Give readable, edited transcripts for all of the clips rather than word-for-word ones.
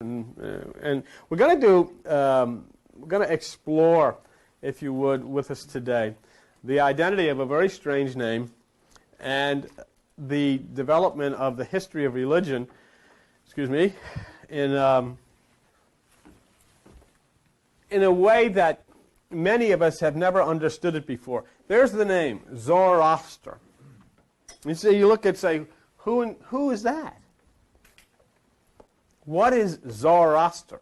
And we're going to explore, if you would, with us today, the identity of a very strange name and the development of the history of religion, in a way that many of us have never understood it before. There's the name, Zoroaster. You see, you look and say, who is that? What is Zoroaster?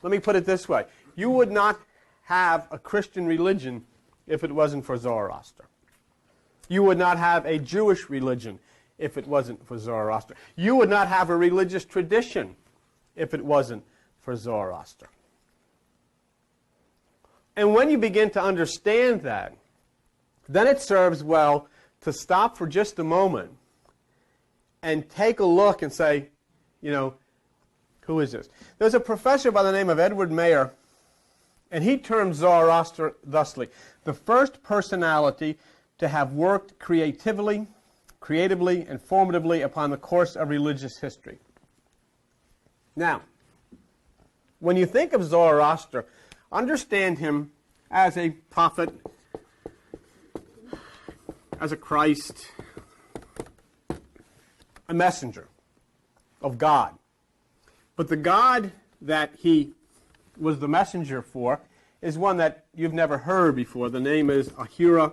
Let me put it this way. You would not have a Christian religion if it wasn't for Zoroaster. You would not have a Jewish religion if it wasn't for Zoroaster. You would not have a religious tradition if it wasn't for Zoroaster. And when you begin to understand that, then it serves well to stop for just a moment and take a look and say, who is this? There's a professor by the name of Edward Mayer, and he termed Zoroaster thusly: the first personality to have worked creatively, and formatively upon the course of religious history. Now, when you think of Zoroaster, understand him as a prophet, as a Christ, a messenger of God. But the God that he was the messenger for is one that you've never heard before. The name is Ahura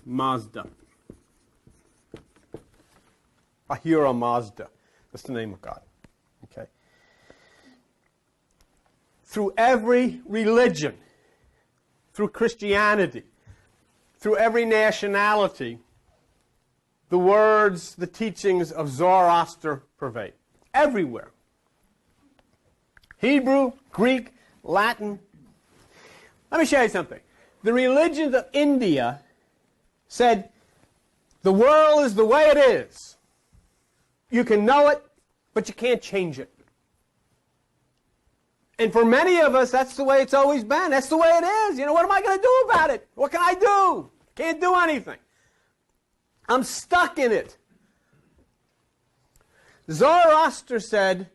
Mazda. Ahura Mazda. That's the name of God. Okay. Through every religion, through Christianity, through every nationality, the words, the teachings of Zoroaster pervade. Everywhere. Hebrew, Greek, Latin. Let me show you something. The religions of India said, the world is the way it is. You can know it, but you can't change it. And for many of us, that's the way it's always been. That's the way it is. What am I going to do about it? What can I do? Can't do anything. I'm stuck in it. Zoroaster said,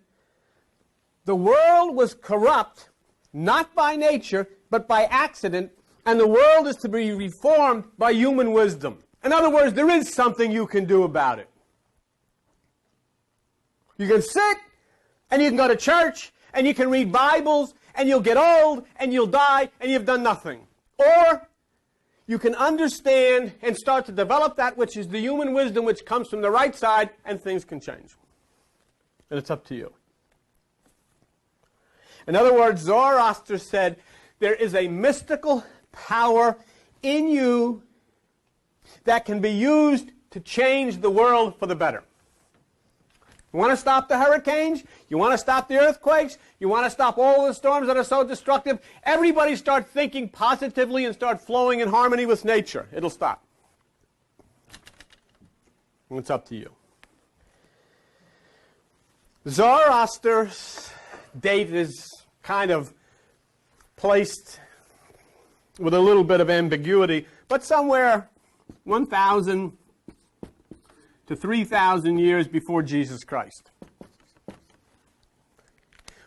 the world was corrupt, not by nature, but by accident, and the world is to be reformed by human wisdom. In other words, there is something you can do about it. You can sit, and you can go to church, and you can read Bibles, and you'll get old, and you'll die, and you've done nothing. Or you can understand and start to develop that which is the human wisdom which comes from the right side, and things can change. And it's up to you. In other words, Zoroaster said, there is a mystical power in you that can be used to change the world for the better. You want to stop the hurricanes? You want to stop the earthquakes? You want to stop all the storms that are so destructive? Everybody start thinking positively and start flowing in harmony with nature. It'll stop. And it's up to you. Zoroaster's date is kind of placed with a little bit of ambiguity, but somewhere 1,000 to 3,000 years before Jesus Christ.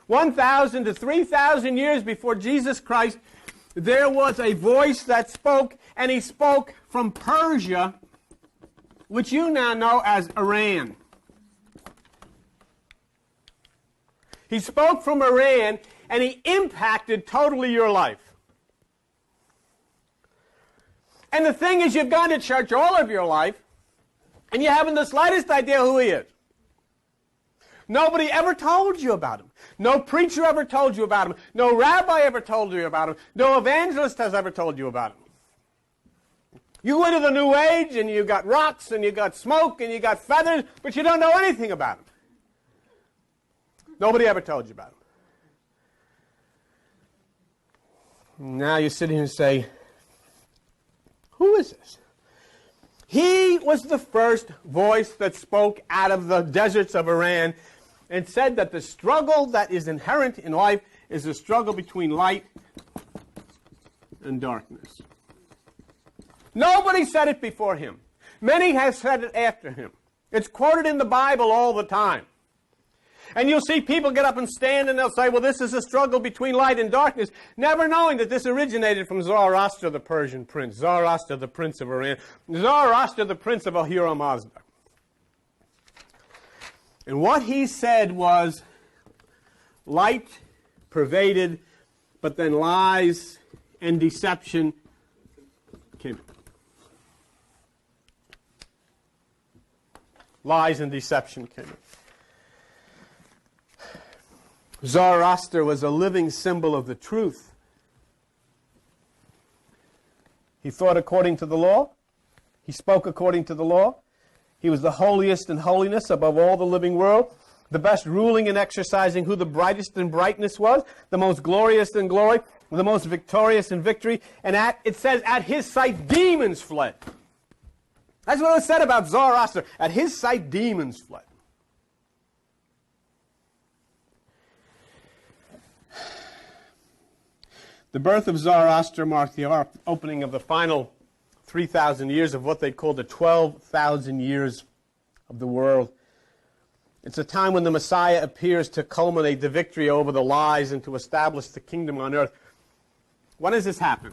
1,000 to 3,000 years before Jesus Christ, there was a voice that spoke, and he spoke from Persia, which you now know as Iran. He spoke from Iran, and he impacted totally your life. And the thing is, you've gone to church all of your life, and you haven't the slightest idea who he is. Nobody ever told you about him. No preacher ever told you about him. No rabbi ever told you about him. No evangelist has ever told you about him. You went to the New Age, and you got rocks, and you got smoke, and you got feathers, but you don't know anything about him. Nobody ever told you about him. Now you sit here and say, who is this? He was the first voice that spoke out of the deserts of Iran and said that the struggle that is inherent in life is a struggle between light and darkness. Nobody said it before him. Many have said it after him. It's quoted in the Bible all the time. And you'll see people get up and stand and they'll say, well, this is a struggle between light and darkness, never knowing that this originated from Zoroaster, the Persian prince, Zoroaster, the prince of Iran, Zoroaster, the prince of Ahura Mazda. And what he said was, light pervaded, but then lies and deception came in. Lies and deception came in. Zoroaster was a living symbol of the truth. He thought according to the law. He spoke according to the law. He was the holiest in holiness above all the living world, the best ruling and exercising who the brightest in brightness was, the most glorious in glory, the most victorious in victory. And it says, at his sight demons fled. That's what it was said about Zoroaster. At his sight demons fled. The birth of Zoroaster marked the opening of the final 3,000 years of what they call the 12,000 years of the world. It's a time when the Messiah appears to culminate the victory over the lies and to establish the kingdom on earth. When does this happen?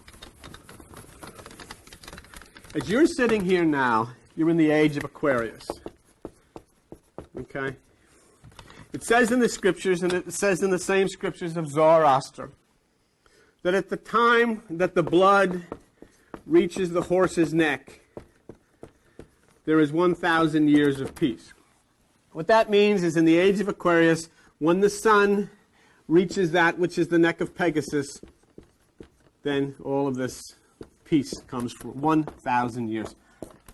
As you're sitting here now, you're in the age of Aquarius. Okay? It says in the scriptures, and it says in the same scriptures of Zoroaster, that at the time that the blood reaches the horse's neck, there is 1,000 years of peace. What that means is in the age of Aquarius, when the sun reaches that which is the neck of Pegasus, then all of this peace comes for 1,000 years.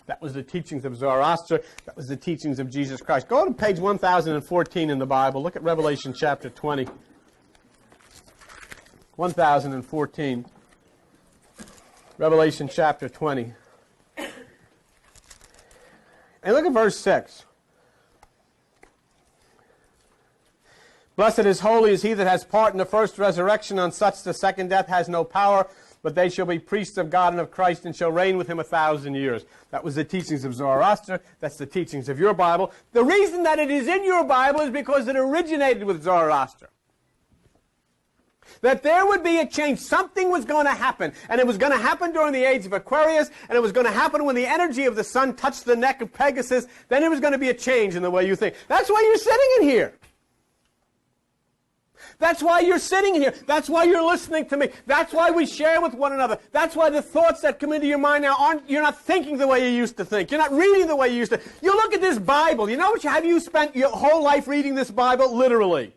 That was the teachings of Zoroaster. That was the teachings of Jesus Christ. Go to page 1014 in the Bible. Look at Revelation chapter 20. 1014. Revelation chapter 20. And look at verse 6. Blessed is holy is he that has part in the first resurrection. On such the second death has no power, but they shall be priests of God and of Christ and shall reign with him 1,000 years. That was the teachings of Zoroaster. That's the teachings of your Bible. The reason that it is in your Bible is because it originated with Zoroaster. That there would be a change. Something was going to happen. And it was going to happen during the age of Aquarius. And it was going to happen when the energy of the sun touched the neck of Pegasus. Then there was going to be a change in the way you think. That's why you're sitting in here. That's why you're sitting here. That's why you're listening to me. That's why we share with one another. That's why the thoughts that come into your mind now you're not thinking the way you used to think. You're not reading the way you used to. You look at this Bible. You know what? Have you spent your whole life reading this Bible? Literally.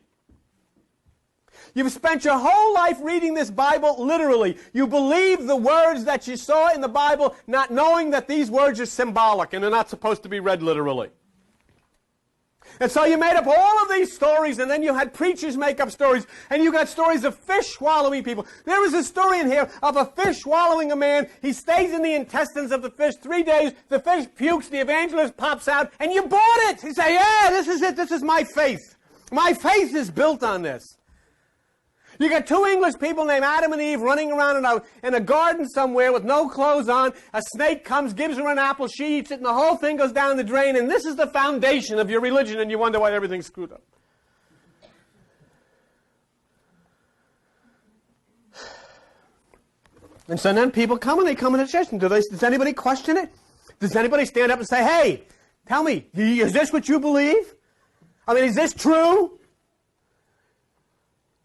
You've spent your whole life reading this Bible literally. You believe the words that you saw in the Bible, not knowing that these words are symbolic and they're not supposed to be read literally. And so you made up all of these stories, and then you had preachers make up stories, and you got stories of fish swallowing people. There was a story in here of a fish swallowing a man. He stays in the intestines of the fish 3 days. The fish pukes. The evangelist pops out, and you bought it. You say, yeah, this is it. This is my faith. My faith is built on this. You got two English people named Adam and Eve running around in a garden somewhere with no clothes on. A snake comes, gives her an apple, she eats it, and the whole thing goes down the drain. And this is the foundation of your religion, and you wonder why everything's screwed up. And so then people come and they come into church. And does anybody question it? Does anybody stand up and say, hey, tell me, is this what you believe? I mean, is this true?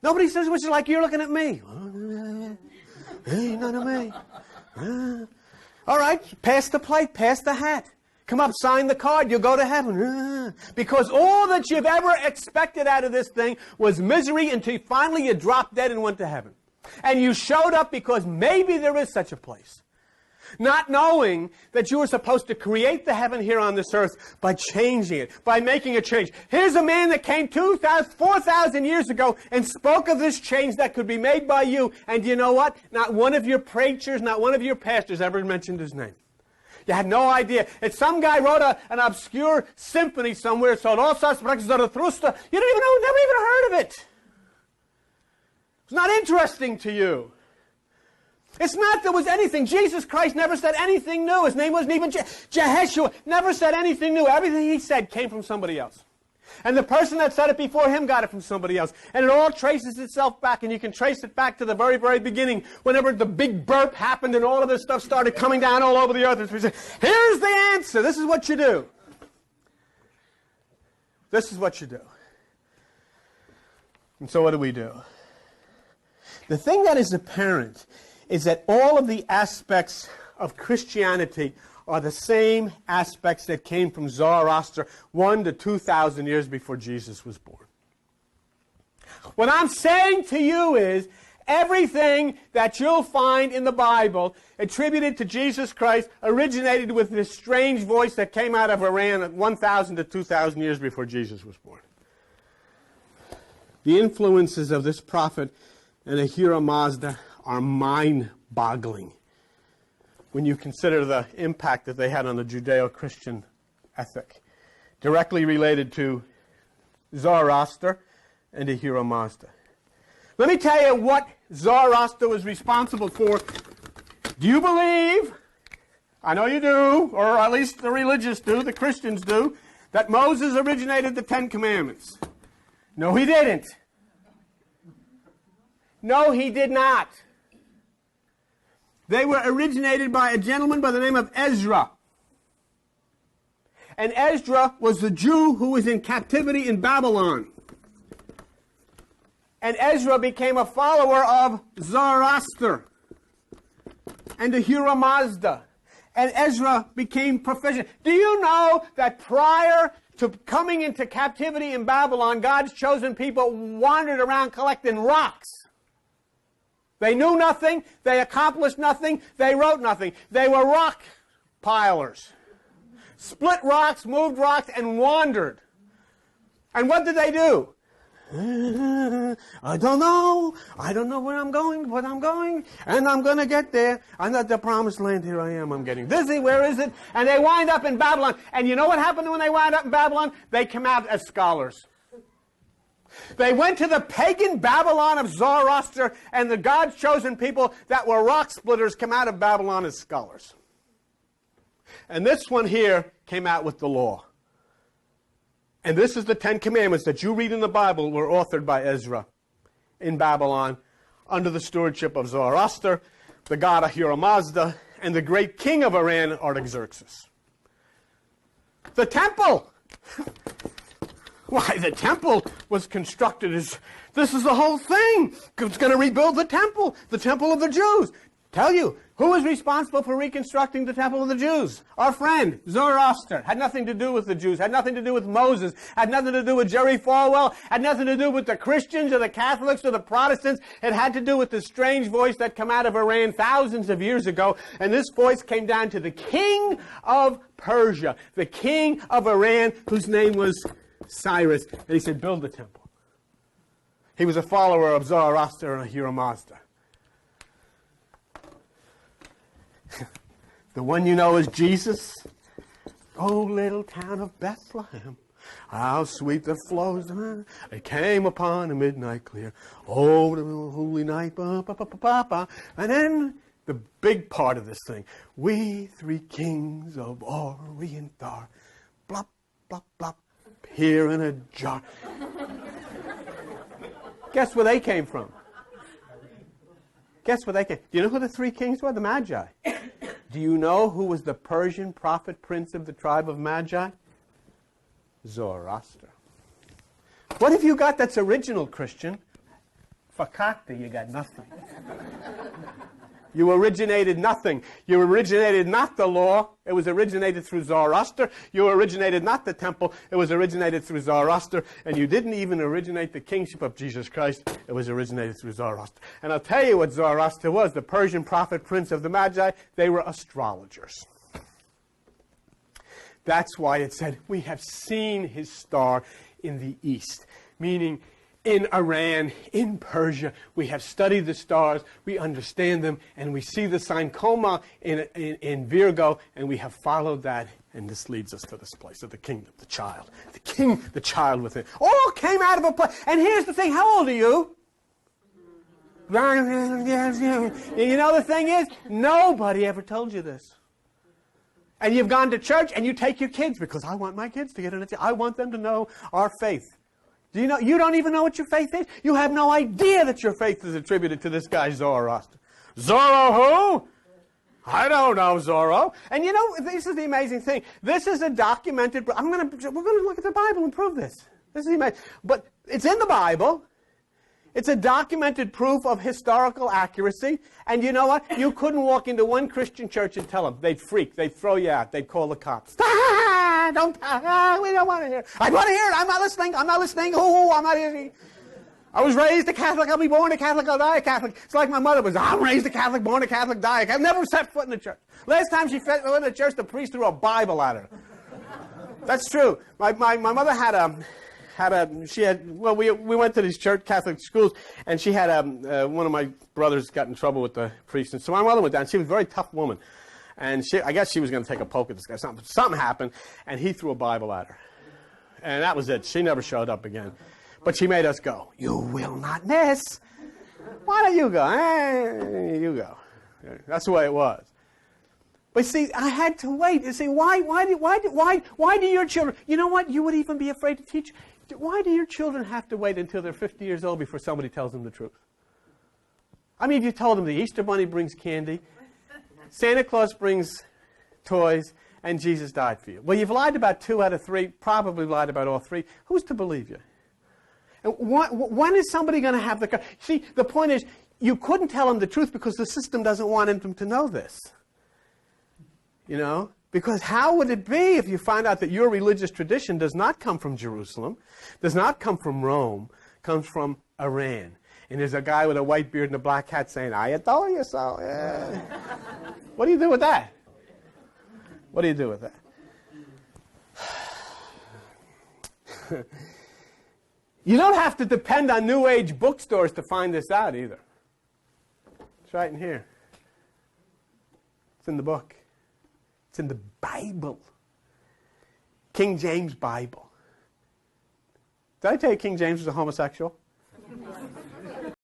Nobody says, which is like you're looking at me. Ain't none of me. All right, pass the plate, pass the hat. Come up, sign the card, you'll go to heaven. Because all that you've ever expected out of this thing was misery until finally you dropped dead and went to heaven. And you showed up because maybe there is such a place. Not knowing that you were supposed to create the heaven here on this earth by changing it, by making a change. Here's a man that came 4,000 years ago and spoke of this change that could be made by you. And you know what? Not one of your preachers, not one of your pastors ever mentioned his name. You had no idea. If some guy wrote an obscure symphony somewhere, so Zarathustra, you don't even know, never even heard of it. It's not interesting to you. It's not there was anything. Jesus Christ never said anything new. His name wasn't even Jeheshua. Never said anything new. Everything he said came from somebody else. And the person that said it before him got it from somebody else. And it all traces itself back, and you can trace it back to the very, very beginning, whenever the big burp happened and all of this stuff started coming down all over the earth. And we say, here's the answer. This is what you do. This is what you do. And so what do we do? The thing that is apparent is that all of the aspects of Christianity are the same aspects that came from Zoroaster 1,000 to 2,000 years before Jesus was born. What I'm saying to you is everything that you'll find in the Bible attributed to Jesus Christ originated with this strange voice that came out of Iran 1,000 to 2,000 years before Jesus was born. The influences of this prophet and Ahura Mazda are mind-boggling when you consider the impact that they had on the Judeo-Christian ethic, directly related to Zoroaster and Ahura Mazda. Let me tell you what Zoroaster was responsible for. Do you believe, I know you do, or at least the religious do, the Christians do, that Moses originated the Ten Commandments? No, he didn't. No, he did not. They were originated by a gentleman by the name of Ezra. And Ezra was the Jew who was in captivity in Babylon. And Ezra became a follower of Zoroaster and Ahura Mazda. And Ezra became proficient. Do you know that prior to coming into captivity in Babylon, God's chosen people wandered around collecting rocks? They knew nothing, they accomplished nothing, they wrote nothing. They were rock pilers. Split rocks, moved rocks, and wandered. And what did they do? I don't know where I'm going, but I'm going, and I'm going to get there. I'm at the promised land. Here I am. I'm getting dizzy. Where is it? And they wind up in Babylon. And you know what happened when they wound up in Babylon? They came out as scholars. They went to the pagan Babylon of Zoroaster, and the God's chosen people that were rock splitters came out of Babylon as scholars. And this one here came out with the law. And this is the Ten Commandments that you read in the Bible were authored by Ezra in Babylon under the stewardship of Zoroaster, the god Ahura Mazda, and the great king of Iran, Artaxerxes. The temple! Why, the temple was constructed as, this is the whole thing. It's going to rebuild the temple of the Jews. Tell you, who was responsible for reconstructing the temple of the Jews? Our friend, Zoroaster. Had nothing to do with the Jews, had nothing to do with Moses, had nothing to do with Jerry Falwell, had nothing to do with the Christians or the Catholics or the Protestants. It had to do with the strange voice that came out of Iran thousands of years ago. And this voice came down to the king of Persia, the king of Iran, whose name was Cyrus, and he said, build the temple. He was a follower of Zoroaster and Ahura Mazda. The one you know is Jesus. Oh, little town of Bethlehem, how sweet the flows. It came upon a midnight clear. Oh, the holy night. Ba, ba, ba, ba, ba, ba. And then the big part of this thing. We three kings of Orient are. Blop, blop, blop. Here in a jar. Guess where they came from? Guess where they came? Do you know who the three kings were? The Magi. Do you know who was the Persian prophet prince of the tribe of Magi? Zoroaster. What have you got that's original, Christian? Fakakta, you got nothing. You originated nothing. You originated not the law. It was originated through Zoroaster. You originated not the temple. It was originated through Zoroaster. And you didn't even originate the kingship of Jesus Christ. It was originated through Zoroaster. And I'll tell you what Zoroaster was, the Persian prophet prince of the Magi. They were astrologers. That's why it said, we have seen his star in the east. Meaning, in Iran, in Persia, we have studied the stars, we understand them, and we see the sign Coma in Virgo, and we have followed that, and this leads us to this place of the kingdom, the child. The king, the child within. All came out of a place. And here's the thing, how old are you? You know the thing is, nobody ever told you this. And you've gone to church and you take your kids because I want my kids to get in it. I want them to know our faith. Do you know? You don't even know what your faith is. You have no idea that your faith is attributed to this guy Zoroaster. Zorro who? I don't know Zorro. And you know, this is the amazing thing. This is a documented. We're going to look at the Bible and prove this. This is amazing. But it's in the Bible. It's a documented proof of historical accuracy. And you know what? You couldn't walk into one Christian church and tell them. They'd freak. They'd throw you out. They'd call the cops. We don't want to hear it. I want to hear it. I'm not listening. I'm not listening. Oh, I'm not listening. I was raised a Catholic. I'll be born a Catholic. I'll die a Catholic. It's like my mother was. I'm raised a Catholic, born a Catholic, die a Catholic. Never set foot in the church. Last time she set foot in the church, the priest threw a Bible at her. That's true. My mother we went to these church Catholic schools, and she had one of my brothers got in trouble with the priest, and so my mother went down. She was a very tough woman, and I guess she was going to take a poke at this guy. Something happened, and he threw a Bible at her, and that was it. She never showed up again, but she made us go. You will not miss. Why don't you go? You go. That's the way it was. But see, I had to wait. You see, why do your children? You know what? You would even be afraid to teach. Why do your children have to wait until they're 50 years old before somebody tells them the truth? I mean, if you told them the Easter Bunny brings candy, Santa Claus brings toys, and Jesus died for you. Well, you've lied about 2 out of 3, probably lied about all 3. Who's to believe you? And when is somebody going to have the... See, the point is, you couldn't tell them the truth because the system doesn't want them to know this. You know? Because how would it be if you find out that your religious tradition does not come from Jerusalem, does not come from Rome, comes from Iran? And there's a guy with a white beard and a black hat saying, I adore you so. Yeah. What do you do with that? What do you do with that? You don't have to depend on New Age bookstores to find this out either. It's right in here. It's in the book. It's in the Bible. King James Bible. Did I tell you King James was a homosexual?